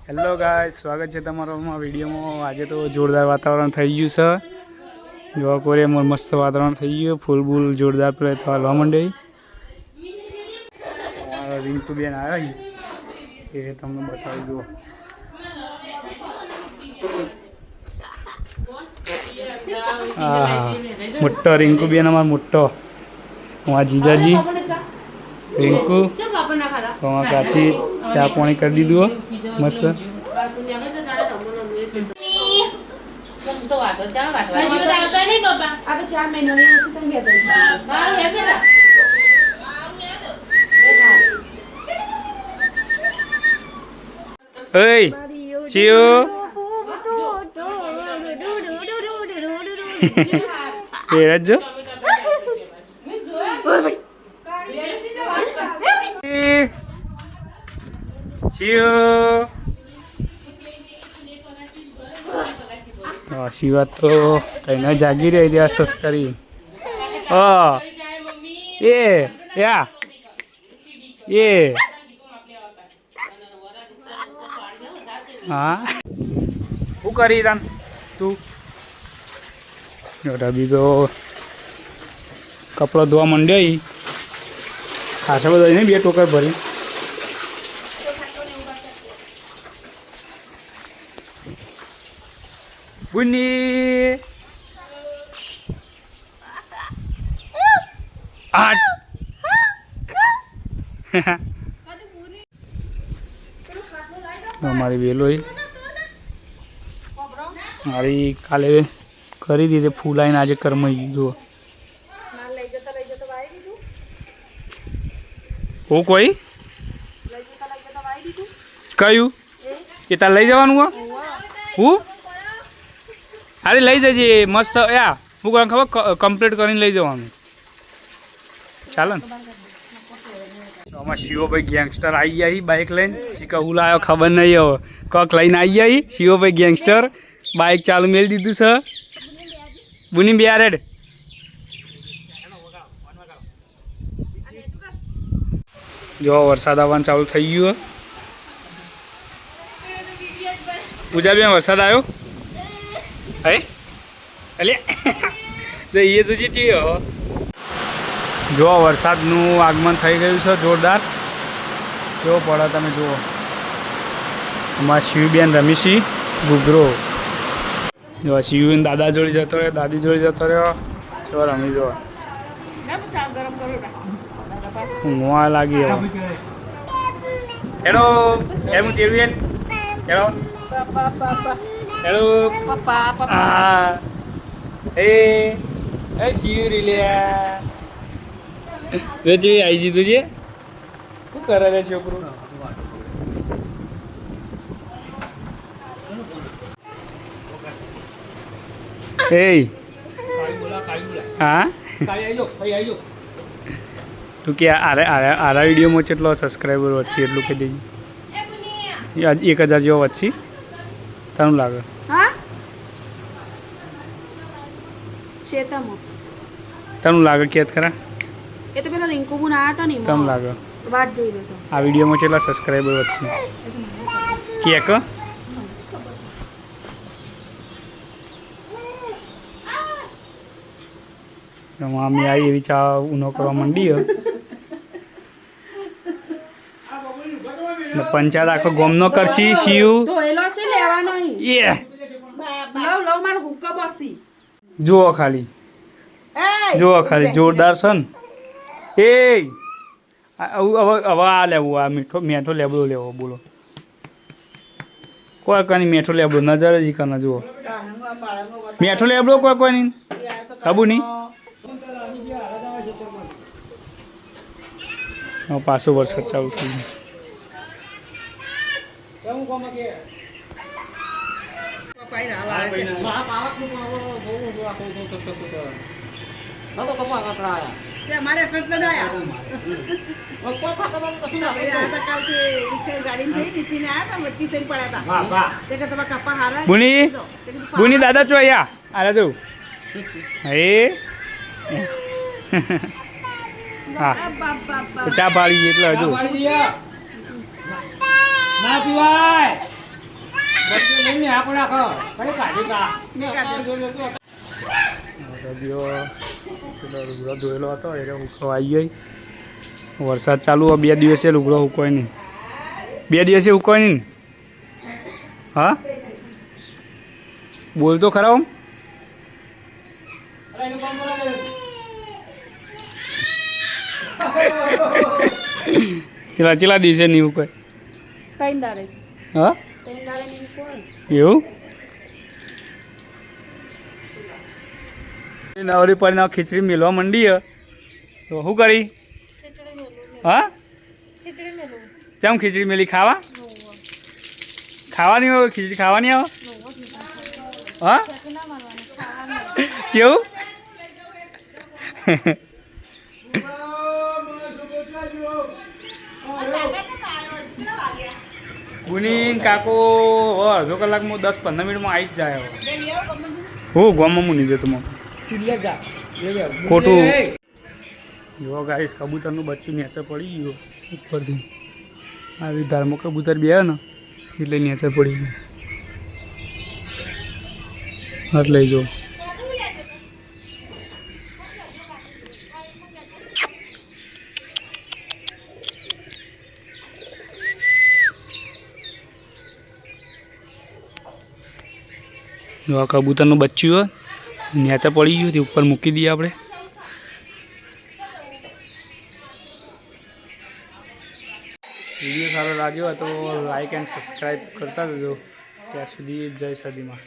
Hello guys, સ્વાગત છે તમારો અમારા વિડીયોમાં। આજે તો જોરદાર વાતાવરણ થઈ ગયું છે। જોવા કોરે મસ્ત વાતાવરણ થઈ ગયું, ફૂલ બૂલ જોરદાર પેલે તો હાલવા માંડે। રિંકુ બેન આવ્યા એ તમને બતાવી દો। મોટો રિંકુ બેન અમારો મોટો, वहाँ जीजाजी रिंकू वहाँ काची चा पानी कर दी दो मस्त। जो शिवा तो कहीं ना जागी रही थी सस्करी। ये हाँ वो करी तन तू अभी तो कपड़ा धोवा मंडे ही खासा बधा नहीं बे टोकर भरी। बुनी आठ हमारी वेलो ही हमारी काले करी दी थे फूल आईने आज कर्म जो वो कोई क्यों ये तार लई जवानुं हूँ अरे लई जजे मस्त या हूँ खबर कम्प्लीट कर लई जवानुं चाले शिवो भाई गैंगस्टर आई गया ही बाइक लईने शिका हूँ लायो खबर नहीं हो कक लईने आई गया ही शिवो भाई गैंगस्टर बाइक चालू मेल दीधुं छे। बुनी बियारेड जो वरसाद आवानुं चालू थई गयुं। पूजा बेन वरसाद आयो है अले तो ये तुझे चाहिए जो वरसादનું આગમન થઈ ગયું છે જોરદાર। કેવો પડે તમે જુઓ। અમારા શિવબેન રમીશી ગુગરો જો શિવબેન દાદા જોડી જતો રહ્યો, દાદી જોડી જતો રહ્યો, જો રમી જો ઊંઘવા લાગી હવે। હેલો એમ કેવી હેલો હેલો હા એ શિવરી લે तुझे आई जी तुझे तू कर रहे छोकरू हाँ तू क्या आरा वीडियो में चेटलो सब्सक्राइबर वच्चे एटलू कही दीजिए 1000 जेवो वच्चे तनु लागे तनु लागे केत खरा એ તો પેલા રિંકુ બુન આયા હતા ને તમ લાગે વાત જોઈ લેતો આ વિડિયોમાં કેટલા સબસ્ક્રાઇબર વધશે કેક મામી આવી એવી ચા ઉનો કરવા માંડી ને પંચાયત આખો ગોમનો કરશી શિવ તો એલો છે લેવાનો અહીં એ લવ માર હુક્કા બસી જુઓ ખાલી જોરદાર છે ને એ હવે આ લેવું આ મેઠો લેબડો લેવો બોલો કોઈ કની મેઠો લેબડો નજર જ કને જુઓ મેઠો લેબડો કોઈ નહીં હબુ નહીં પાછો વરસાદ ચાલુ થઈ हमारे दाया गाड़ी में आया था बच्ची से पड़ा था कपा हारा बुनी बुनी दादा चो या आ जो हे हाँ चा पाड़ी એટલે હજુ ના પીવાય લુગડો ધોયેલો હતો એટલે હુકો આવી ગઈ. વરસાદ ચાલુ હોય 2 દિવસે લુગડો હુકોય નહીં. 2 દિવસે હુકોય નહીં. હા બોલ તો ખરા આમ. ચેલા દિવસે નહીં હુકોય. હા એવું નવરી પડીને ખીચડી મેળવા માંડી તો શું કરી? હા કેમ ખીચડી મેલી ખાવા? ખાવાની હોય ખીચડી ખાવાની આવે? હા કેવું? ગુની કાકો અડધો કલાકમાં 10-15 મિનિટમાં આવી જ જાય. હું ગામમાં હું નહીં જતો ખોટું. જો ગાઈસ કબૂતરનું બચ્ચું નીચે પડી ગયું ઉપરથી. આવી ધારમાં કબૂતર બે ને એટલે નીચે પડી ગયું. હાથ લઈ જાઓ. જો આ કબૂતરનું બચ્ચું હોય નીચે પડી ગયું તે ઉપર મૂકી દઈએ આપણે. વિડીયો સારો લાગ્યો હોય તો લાઈક એન્ડ સબસ્ક્રાઈબ કરતા જજો. ત્યાં સુધી જય સદીમાં.